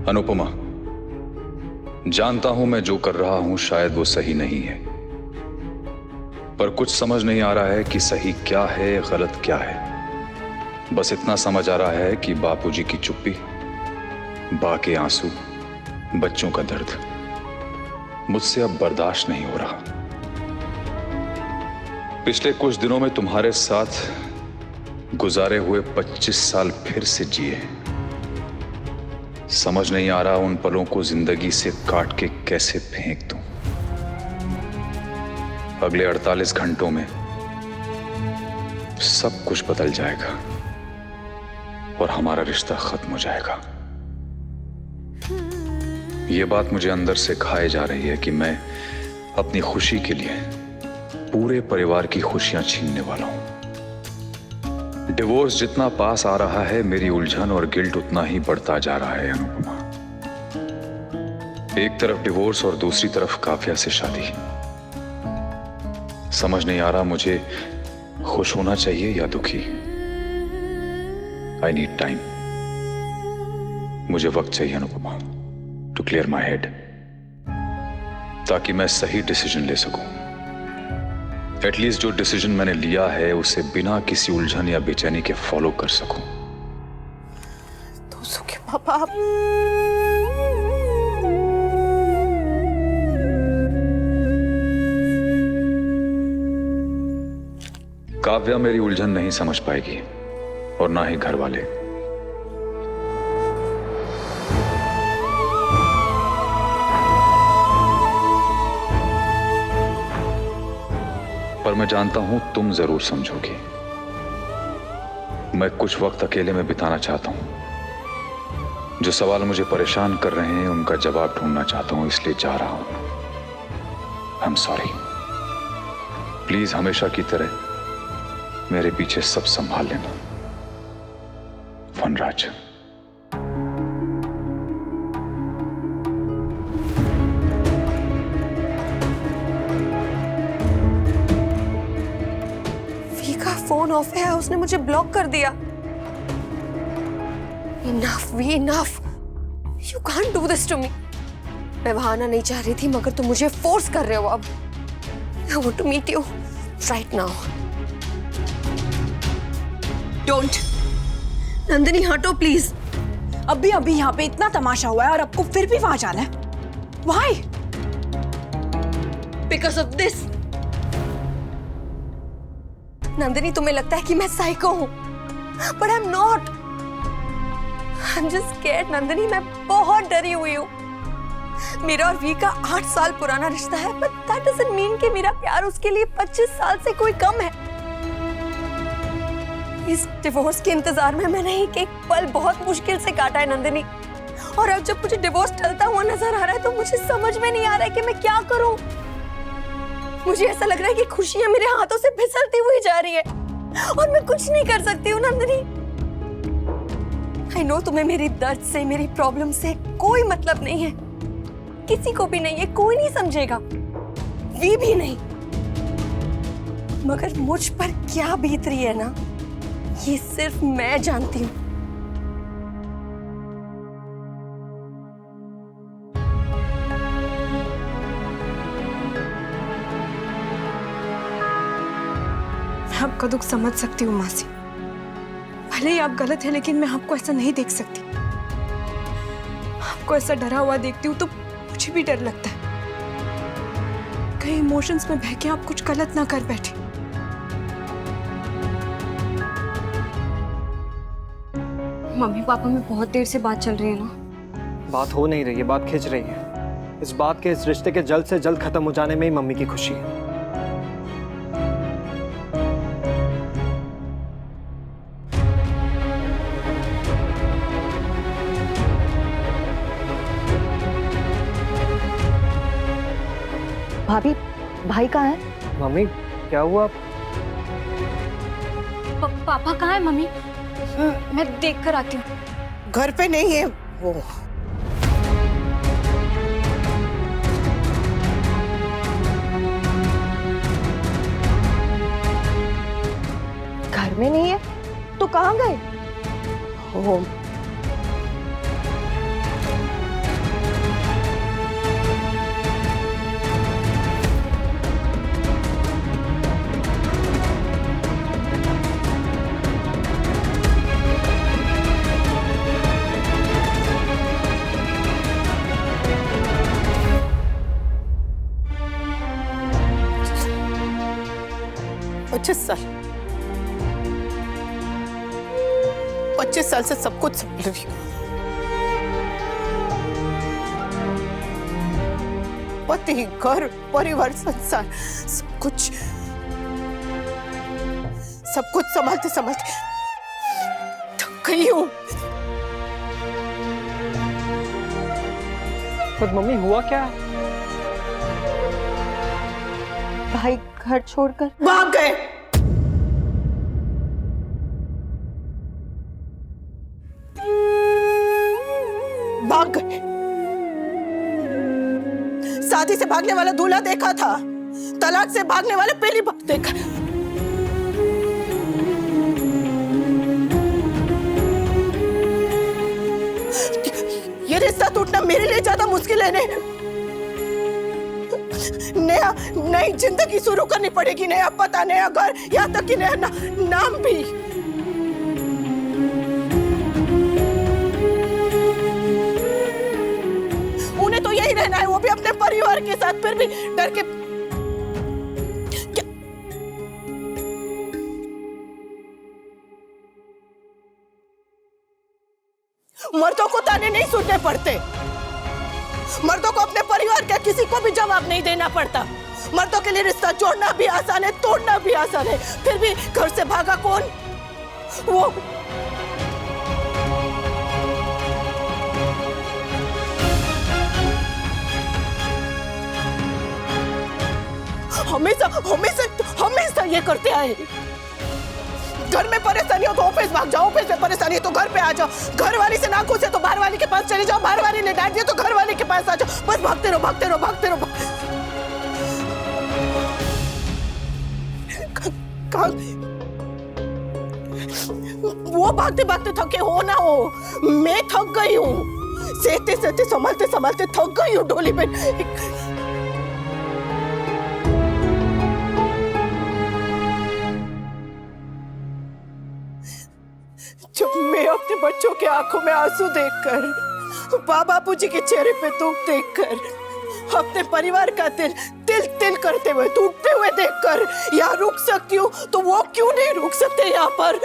अनुपमा, जानता हूं मैं जो कर रहा हूं शायद वो सही नहीं है, पर कुछ समझ नहीं आ रहा है कि सही क्या है गलत क्या है। बस इतना समझ आ रहा है कि बापूजी की चुप्पी, बा के आंसू, बच्चों का दर्द मुझसे अब बर्दाश्त नहीं हो रहा। पिछले कुछ दिनों में तुम्हारे साथ गुजारे हुए 25 साल फिर से जिए। समझ नहीं आ रहा उन पलों को जिंदगी से काट के कैसे फेंक दूं। अगले 48 घंटों में सब कुछ बदल जाएगा और हमारा रिश्ता खत्म हो जाएगा। यह बात मुझे अंदर से खाए जा रही है कि मैं अपनी खुशी के लिए पूरे परिवार की खुशियां छीनने वाला हूं। डिवोर्स जितना पास आ रहा है, मेरी उलझन और गिल्ट उतना ही बढ़ता जा रहा है अनुपमा। एक तरफ डिवोर्स और दूसरी तरफ काव्या से शादी। समझ नहीं आ रहा मुझे खुश होना चाहिए या दुखी। I need time. मुझे वक्त चाहिए Anupama, to clear my head, ताकि मैं सही डिसीजन ले सकूं। एटलीस्ट जो डिसीजन मैंने लिया है उसे बिना किसी उलझन या बेचैनी के फॉलो कर सकूं। तो के पापा आप काव्या मेरी उलझन नहीं समझ पाएगी और ना ही घर वाले। पर मैं जानता हूं तुम जरूर समझोगी। मैं कुछ वक्त अकेले में बिताना चाहता हूं। जो सवाल मुझे परेशान कर रहे हैं उनका जवाब ढूंढना चाहता हूं, इसलिए जा रहा हूं। I am sorry. प्लीज हमेशा की तरह मेरे पीछे सब संभाल लेना। वनराज। फोन ऑफ है, उसने मुझे ब्लॉक कर दिया। Enough, we enough. You can't do this to me. मैं वहां आना नहीं चाह रही थी मगर तुम मुझे फोर्स कर रहे हो अब। I want to meet you right now. Don't. Nandini हटो प्लीज। अभी अभी यहाँ पे इतना तमाशा हुआ है और आपको फिर भी वहां जाना है। Why? Because of this. Nandini तुम्हें लगता है कि मैं साइको हूं, but I'm not. I'm just scared Nandini, मैं बहुत डरी हुई हूँ। मेरा और वी का 8 साल पुराना रिश्ता है, but that doesn't mean कि मेरा प्यार उसके लिए 25 साल से कोई कम है। इस डिवोर्स के इंतजार में मैंने एक पल बहुत मुश्किल से काटा है नंदिनी, और अब जब मुझे डिवोर्स टलता हुआ नजर आ रहा है तो मुझे समझ में नहीं आ रहा है कि मैं क्या करूं। मुझे ऐसा लग रहा है कि खुशियां मेरे हाथों से फिसलती हुई जा रही है और मैं कुछ नहीं कर सकती हूँ नंदिनी। आई नो तुम्हें मेरी दर्द से, मेरी प्रॉब्लम से कोई मतलब नहीं है, किसी को भी नहीं है, कोई नहीं समझेगा, वी भी नहीं। मगर मुझ पर क्या बीत रही है ना, ये सिर्फ मैं जानती हूँ। आपका दुख समझ सकती हूँ मासी। भले ही आप गलत हैं लेकिन मैं आपको ऐसा नहीं देख सकती। आपको ऐसा डरा हुआ देखती हूँ तो मुझे भी डर लगता है, कहीं इमोशंस में बह के आप कुछ गलत ना कर बैठे। मम्मी पापा में बहुत देर से बात चल रही है ना। बात हो नहीं रही है, बात खिंच रही है। इस बात के, इस रिश्ते के जल्द से जल्द खत्म हो जाने में ही मम्मी की खुशी है। भाभी, भाई कहाँ है? मम्मी क्या हुआ? पापा कहाँ है मम्मी? मैं देख कर आती हूँ। घर पे नहीं है वो। घर में नहीं है तो कहाँ गए? वो 25 साल से सब कुछ संभाल रही हूँ। पति, घर, परिवार, संसार, सब कुछ संभालते संभालते थक गई हूँ। पर मम्मी हुआ क्या? भाई घर छोड़कर भाग गए। भाग गए। शादी से भागने वाला दूल्हा देखा था, तलाक से भागने वाले पहली बार देखा। ये रिश्ता टूटना मेरे लिए ज्यादा मुश्किल है। नया नई जिंदगी शुरू करनी पड़ेगी, नया पता, नया घर, यहाँ तक कि नया नाम भी। उन्हें तो यही रहना है, वो भी अपने परिवार के साथ, फिर भी डर के। मर्दों को ताने नहीं सुनने पड़ते। मर्दों को अपने परिवार के किसी को भी जवाब नहीं देना पड़ता। मर्दों के लिए रिश्ता जोड़ना भी आसान है, तोड़ना भी आसान है। फिर भी घर से भागा कौन? वो। हमेशा ये करते आए। घर में परेशानी हो तो ऑफिस भाग जाओ, ऑफिस में परेशानी है तो घर पे आ जाओ। घर वाली से ना खुश तो बाहर वाली के पास चले जाओ, बाहर वाली ने डांट दिया तो घर वाली के पास आ जाओ। बस भागते रहो, भागते रहो, भागते रहो। वो भागते भागते थके हो ना हो, मैं थक गई हूँ। सहते सहते, संभालते संभालते थक गई हूँ डोली बहन। जब मैं अपने बच्चों के आंखों में आंसू देखकर, बापूजी के चेहरे पे दुख देखकर, अपने परिवार का तिल तिल करते हुए, टूटते हुए देखकर यहाँ रुक सकती हूँ, तो वो क्यों नहीं रुक सकते यहाँ पर?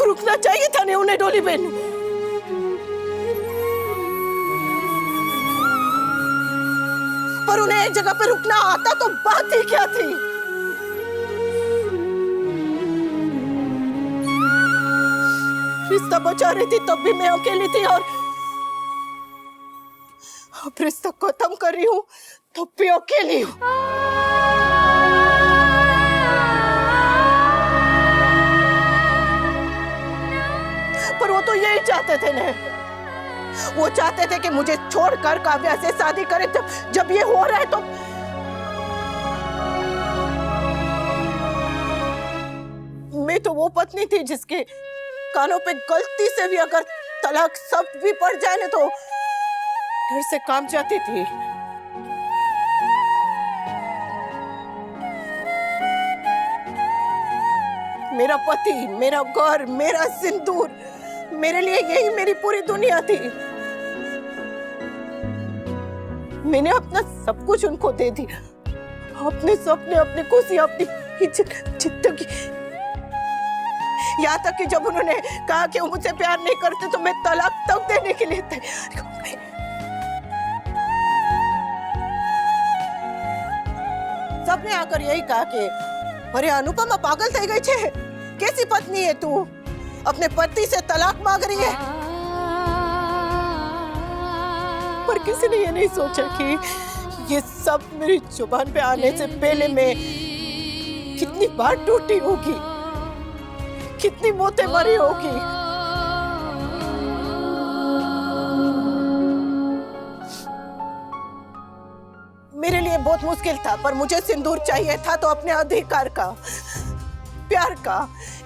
रुकना चाहिए था नहीं उन्हें डोली बहन। पर उन्हें एक जगह पे रुकना आता तो बात ही क्या थी? रिश्ता बचा रही थी तब भी मैं अकेली थी, और अब रिश्ता खत्म कर रही हूँ तब भी अकेली हूँ। पर वो तो यही चाहते थे ना, वो चाहते थे कि मुझे छोड़कर काव्या से शादी करे। जब ये हो रहा है तो मैं तो वो पत्नी थी जिसके कानों पे गलती से भी अगर तलाक शब्द भी पड़ जाए ना तो घर से काम जाती थी। मेरा पति, मेरा घर, मेरा सिंदूर, मेरे लिए यही मेरी पूरी दुनिया थी। मैंने अपना सब कुछ उनको दे दिया, अपने सपने, अपनी खुशी, अपनी जिंदगी। यहाँ तक कि जब उन्होंने कहा कि वो मुझसे प्यार नहीं करते तो मैं तलाक तक देने के लिए तैयार हो गई। सबने आकर यही कहा कि अरे अनुपमा पागल થઈ गई छे, कैसी पत्नी है तू, अपने पति से तलाक मांग रही है। पर किसी ने ये नहीं सोचा कि ये सब मेरी जुबान पे आने से पहले मैं कितनी बार टूटी होगी, कितनी मौतें मरी होगी। मेरे लिए बहुत मुश्किल था, पर मुझे सिंदूर चाहिए था तो अपने अधिकार का, प्यार का,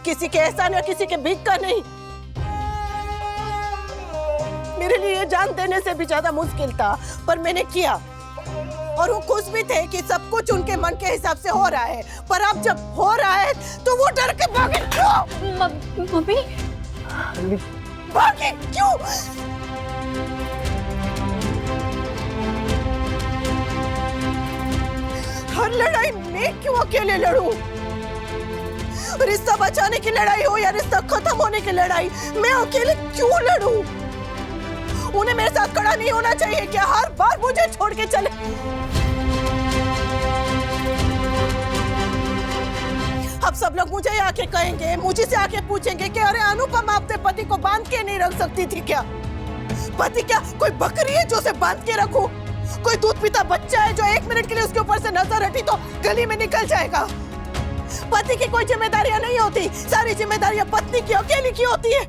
किसी के एहसान या किसी के भीख का नहीं। मेरे लिए ये जान देने से भी ज्यादा मुश्किल था, पर मैंने किया। और वो खुश भी थे कि सब कुछ उनके मन के हिसाब से हो रहा है। पर अब जब हो रहा है तो वो डर के भागे। क्यों मम्मी? भागे क्यों? हर लड़ाई मैं क्यों अकेले लड़ूं? रिश्ता बचाने की लड़ाई हो या रिश्ता खत्म होने की लड़ाई, मैं अकेले क्यों लड़ूं? उन्हें मेरे साथ खड़ा नहीं होना चाहिए क्या? हर बार मुझे छोड़ के चले। अब सब लोग मुझे आके कहेंगे, मुझे से आके पूछेंगे कि अरे अनुपमा अपने पति को बांध के नहीं रख सकती थी क्या? पति क्या कोई बकरी है जो उसे बांध के रखूं? कोई दूध पीता बच्चा है जो 1 मिनट के लिए उसके ऊपर से नजर हटी तो गली में निकल जाएगा? पति की कोई जिम्मेदारियां नहीं होती, सारी जिम्मेदारियां पत्नी की अकेली की होती है।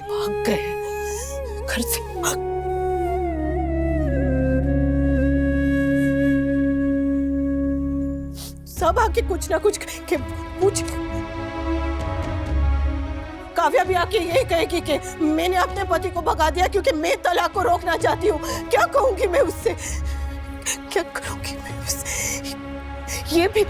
भाग गए घर से, भाग। सब आके कुछ ना कुछ के पूछ। काव्या भी आके यही कहेगी कि मैंने अपने पति को भगा दिया क्योंकि मैं तलाक को रोकना चाहती हूँ। क्या कहूंगी मैं उससे? क्या करूंगी मैं उससे? ये भी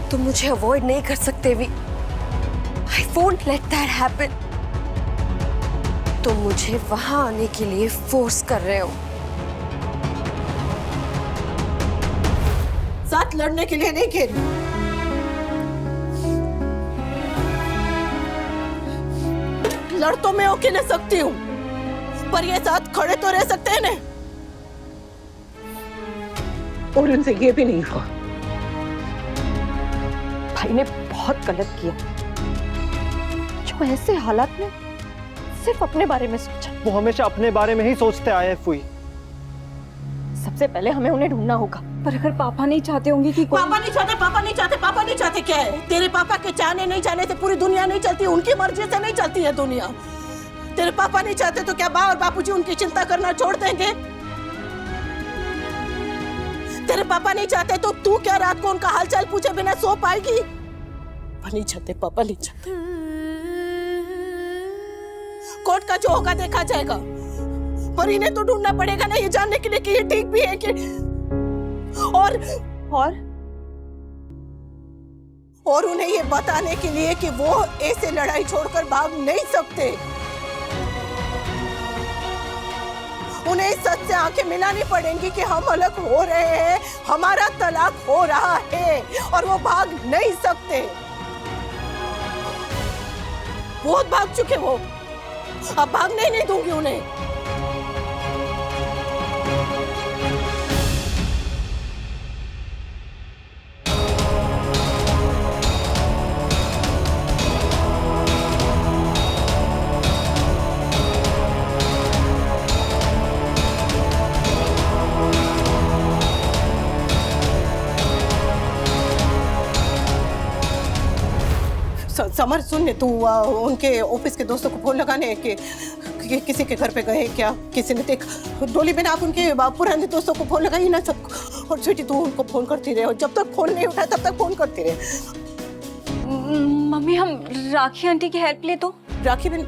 तुम मुझे अवॉइड नहीं कर सकते भी। I won't let that happen. तुम मुझे वहां आने के लिए फोर्स कर रहे हो। साथ लड़ने के लिए नहीं कह रही। लड़ तो मैं अकेले सकती हूँ, पर ये साथ खड़े तो रह सकते हैं ना। और उनसे ये भी नहीं हुआ। भाई ने बहुत गलत किया जो ऐसे हालात में सिर्फ अपने बारे में सोचा। वो हमेशा अपने बारे में ही सोचते आए हैं फूई। सबसे पहले हमें उन्हें ढूंढना होगा। पर अगर पापा नहीं चाहते होंगे कि कोई... पापा नहीं चाहते, पापा नहीं चाहते, पापा नहीं चाहते क्या है? तेरे पापा के चाहने नहीं चाहने से पूरी दुनिया नहीं चलती, उनकी मर्जी से नहीं चलती है दुनिया। तेरे पापा नहीं चाहते तो क्या माँ और बापूजी उनकी चिंता करना छोड़ देंगे? तेरे पापा नहीं चाहते तो तू क्या रात को उनका हालचाल पूछे बिना सो पाएगी? पापा नहीं चाहते, पापा नहीं चाहते। कोर्ट का जो होगा देखा जाएगा, पर इन्हें तो ढूंढना पड़ेगा ना ये जानने के लिए कि ये ठीक भी है कि और उन्हें ये बताने के लिए कि वो ऐसे लड़ाई छोड़कर भाग नहीं सकते। उन्हें इस सच से आंखें मिलानी पड़ेंगी कि हम अलग हो रहे हैं, हमारा तलाक हो रहा है और वो भाग नहीं सकते। बहुत भाग चुके वो, अब भागने नहीं दूंगी उन्हें। समर सुन, तू उनके ऑफिस के दोस्तों को फोन लगाने कि किसी के घर पे गए क्या, किसी ने देख। डोली में आप उनके पुराने दोस्तों को फोन लगाई ना सबको। और स्वीटी तू उनको फोन करती रहे, और जब तक फोन नहीं उठाए तब तक फोन करती रहे। मम्मी हम राखी आंटी की हेल्प ले तो? राखी बहन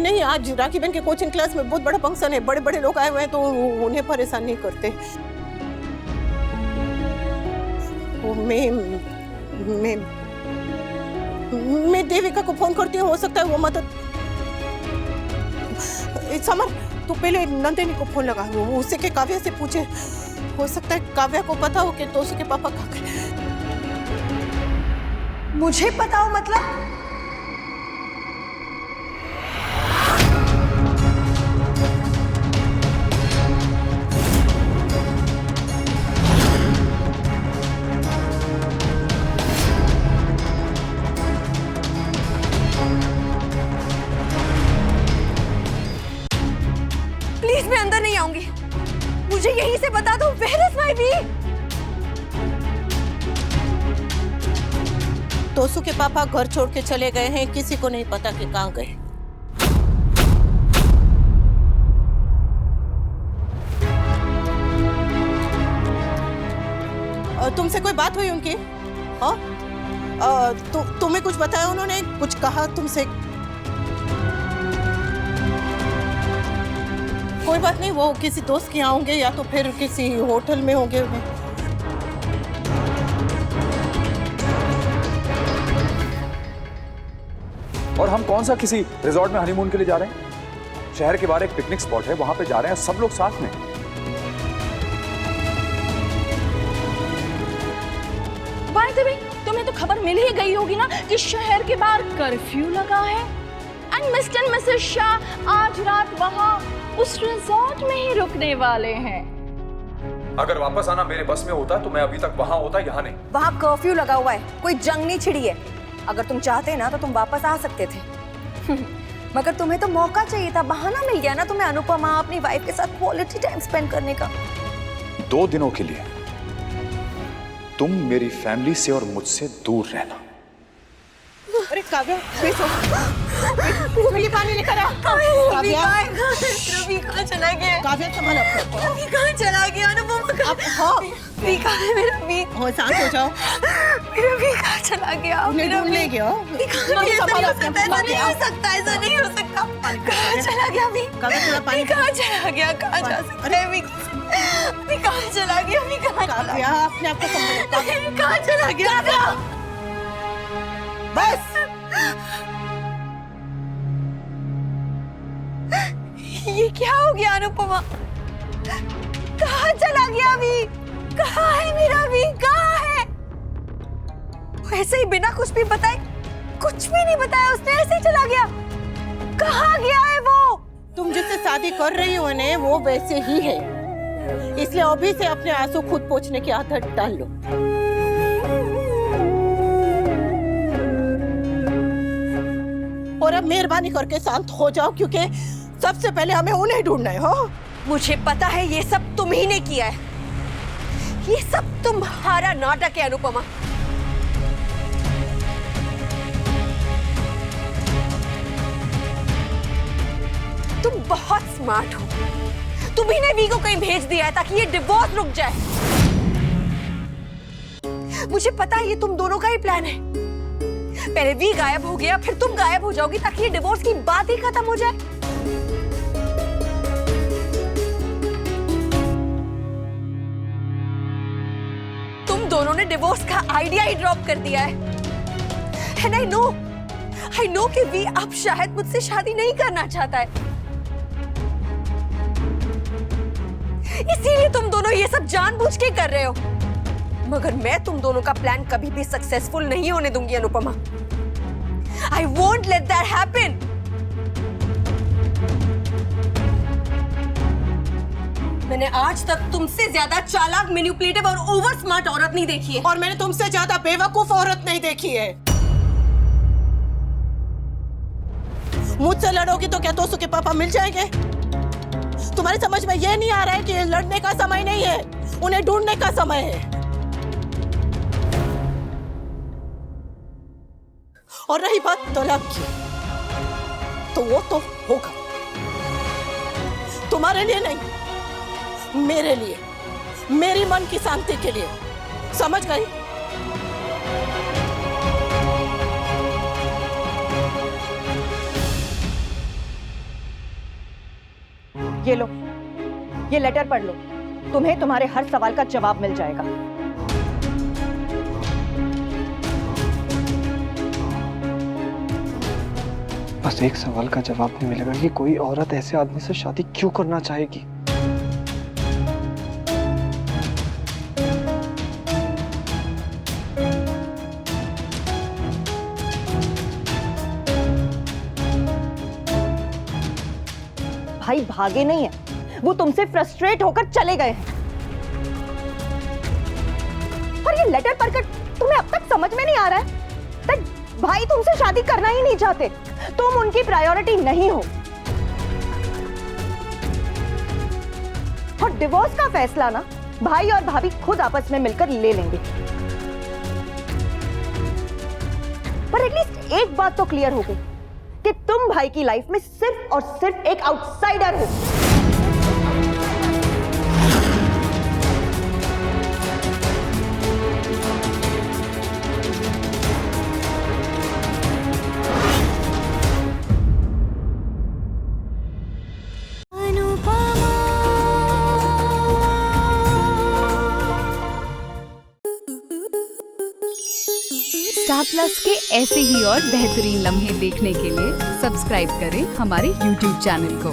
नहीं, आज राखी बहन के कोचिंग क्लास में बहुत बड़ा फंक्शन है, बड़े बड़े लोग आए हुए हैं तो उन्हें परेशान नहीं करते। मैं देविका को फोन करती हूँ, हो सकता है वो मदद। समर तू पहले नंदिनी को फोन लगा, उससे के काव्या से पूछे, हो सकता है काव्या को पता हो कि तोसू के पापा कहाँ गए। मुझे पता हो मतलब? प्लीज मैं अंदर नहीं आऊंगी, मुझे यहीं से बता दो where is my bee? तोसू के पापा घर छोड़ के चले गए हैं, किसी को नहीं पता कि कहाँ गए। तुमसे कोई बात हुई उनकी? हाँ तुम्हें कुछ बताया उन्होंने, कुछ कहा तुमसे? कोई बात नहीं, वो किसी दोस्त के यहाँ होंगे या तो फिर किसी होटल में होंगे। और हम कौन सा किसी रिजॉर्ट में हनीमून के लिए जा रहे हैं? शहर के बाहर एक पिकनिक स्पॉट है, वहां पे जा रहे हैं सब लोग साथ में। बाय द वे, तुम्हें तो खबर मिल ही गई होगी ना कि शहर के बाहर कर्फ्यू लगा है। And mister and Mrs Shah आज रात वहाँ उस रिजॉर्ट में ही रुकने वाले हैं। अगर वापस आना मेरे बस में होता तो मैं अभी तक वहां होता, यहाँ नहीं। वहाँ कर्फ्यू लगा हुआ है, कोई जंग नहीं छिड़ी है। अगर तुम चाहते ना तो तुम वापस आ सकते थे। मगर तुम्हें तो मौका चाहिए था, बहाना मिल गया ना तुम्हें अनुपमा अपनी वाइफ के साथ क्वालिटी टाइम स्पेंड करने का। 2 दिनों के लिए तुम मेरी फैमिली से और मुझसे दूर रहना। अरे काव्या, ये पानी लेकर आ। काव्या, रवि कहाँ चला गया? काव्या संभाल अपने। रवि कहाँ चला गया? अनुपमा कहाँ? हाँ, रवि कहाँ है मेरा रवि? हो शांत हो जाओ। मेरा रवि कहाँ चला गया? उन्हें ढूंढ ले गया। ऐसा नहीं हो सकता, ऐसा नहीं हो सकता। कहाँ चला गया अभी? काव्या थोड़ा पानी। कहाँ चला गया? कहाँ जा सकता है अभी? अभी कहाँ चला गया? अभी कहाँ चला? काव्या अपने आप को संभालो। कहाँ चला गया? बस ये क्या हो गया अनुपमा? कहाँ चला गया अभी? कहाँ है मेरा अभी? कहाँ है? वो ऐसे ही बिना कुछ भी बताए, कुछ भी नहीं बताया उसने, ऐसे ही चला गया। कहाँ गया है वो? तुम जिससे शादी कर रही हो ने वो वैसे ही है, इसलिए अभी से अपने आंसू खुद पोंछने की आदत डाल लो। और अब मेहरबानी करके शांत हो जाओ, क्योंकि सबसे पहले हमें उन्हें ढूंढना है। हो, मुझे पता है ये सब तुम ही ने किया है। ये सब तुम्हारा नाटक है अनुपमा। तुम बहुत स्मार्ट हो। तुम ही ने वी को कहीं भेज दिया है ताकि ये डिवोर्स रुक जाए। मुझे पता है ये तुम दोनों का ही प्लान है। पहले वी गायब हो गया, फिर तुम गायब हो जाओगी ताकि ये डिवोर्स की बात ही खत्म हो जाए। तुम दोनों ने डिवोर्स का आइडिया ही ड्रॉप कर दिया है। And I know कि वी अब शायद मुझसे शादी नहीं करना चाहता है। इसीलिए तुम दोनों ये सब जानबूझ के कर रहे हो। मगर मैं तुम दोनों का प्लान कभी भी सक्सेसफुल नहीं होने दूंगी Anupama. I won't let that happen. मैंने आज तक तुमसे ज्यादा चालाक, मैनिपुलेटिव और ओवर स्मार्ट औरत नहीं देखी है। और मैंने तुमसे ज्यादा बेवकूफ औरत नहीं देखी है। मुझसे लड़ोगी तो क्या दोस्तों के पापा मिल जाएंगे? तुम्हारी समझ में यह नहीं आ रहा है कि लड़ने का समय नहीं है, उन्हें ढूंढने का समय है। और रही बात तलाक की, तो वो तो होगा, तुम्हारे लिए नहीं, मेरे लिए, मेरी मन की शांति के लिए। समझ गई? ये लो, ये लेटर पढ़ लो, तुम्हें तुम्हारे हर सवाल का जवाब मिल जाएगा। बस एक सवाल का जवाब नहीं मिलेगा कि कोई औरत ऐसे आदमी से शादी क्यों करना चाहेगी। भाई भागे नहीं है, वो तुमसे फ्रस्ट्रेट होकर चले गए हैं। और ये लेटर पढ़कर तुम्हें अब तक समझ में नहीं आ रहा है कि भाई तुमसे शादी करना ही नहीं चाहते, तुम उनकी प्रायोरिटी नहीं हो। और डिवोर्स का फैसला ना भाई और भाभी खुद आपस में मिलकर ले लेंगे। पर एटलीस्ट एक बात तो क्लियर हो गई कि तुम भाई की लाइफ में सिर्फ और सिर्फ एक आउटसाइडर हो। स्टार प्लस के ऐसे ही और बेहतरीन लम्हे देखने के लिए सब्सक्राइब करें हमारे YouTube चैनल को।